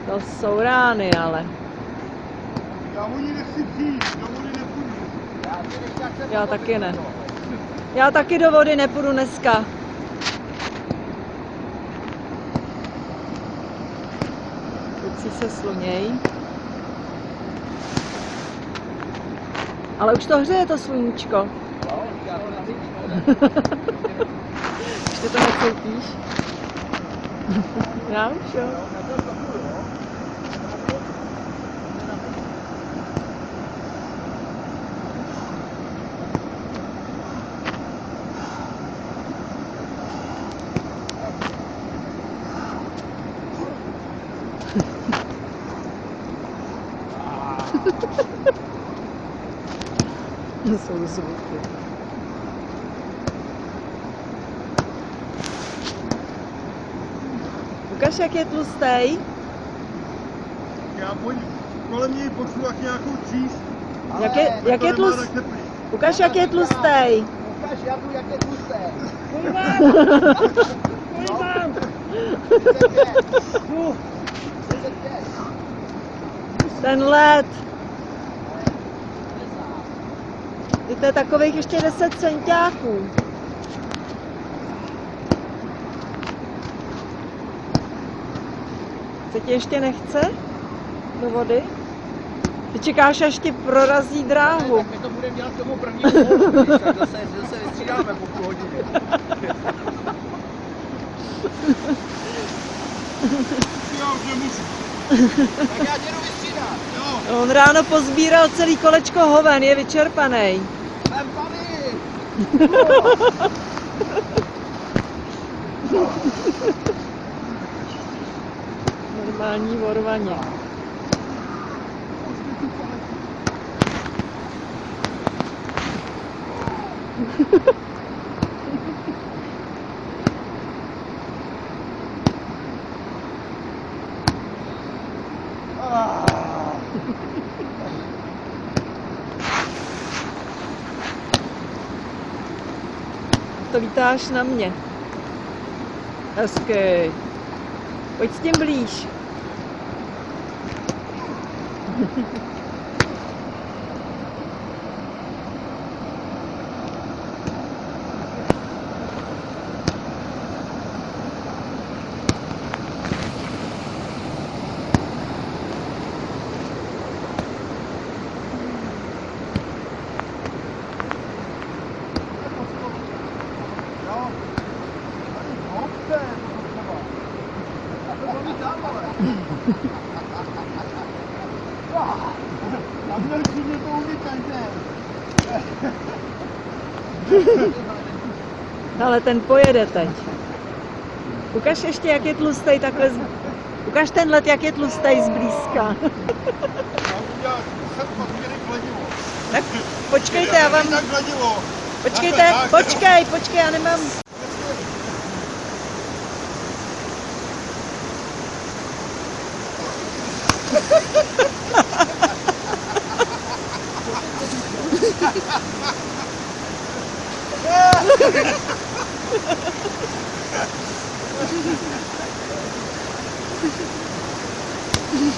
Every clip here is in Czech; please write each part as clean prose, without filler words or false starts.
To jsou rány, ale. Já vody nechci přijít, do vody nepůjdu. Já taky ne. Já taky do vody nepůjdu dneska. Kluci se sluněj. Ale už to hřeje, to sluníčko. Ještě to necítíš? Já už jo. To jsou zvuky. Ukaž, jak je tlustej. Já kolem něj pošlu jak nějakou číst. Jak je tlustej? Ukaž, jak je tlustej. Ukaž Jardu, jak je tlustej. Pojď vám! 35. Ten led. To je takových ještě 10 centiáků. Se ti ještě nechce do vody? Ty čekáš, až ti prorazí dráhu. Tak my to budeme dělat k tomu prvnímu kolu, tak zase vystřídáme po půl hodině. Já už nemůžu. Tak já tě jdu vystřídat. Jo. On ráno pozbíral celý kolečko hoven, je vyčerpaný. Jsem tady. Normální vorvaně. To lítáš na mě. Hezky. Pojď s tím blíž. Na mě to umí každý. Ale ten pojede teď. Ukaž ještě, jak je tlustej takhle. Ukaž ten led, jak je tlustej zblízka. Já udělám 10 pasměrek kladivo. Tak počkejte, já vám... Tak kladivo. Počkejte, počkej, já nemám...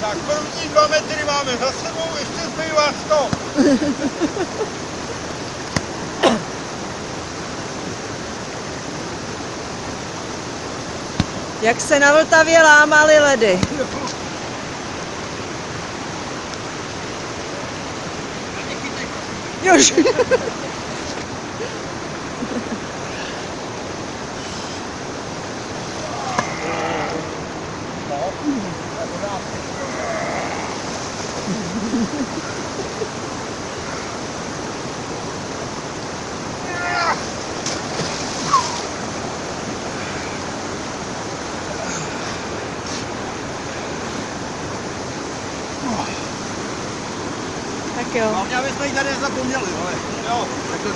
Tak první 2 metry máme za sebou, ještě zbývá 100. Jak se na Vltavě lámaly ledy. Už. Tak jo. Hlavně, aby jsme ji tady nezapomněli, ale jo, tak to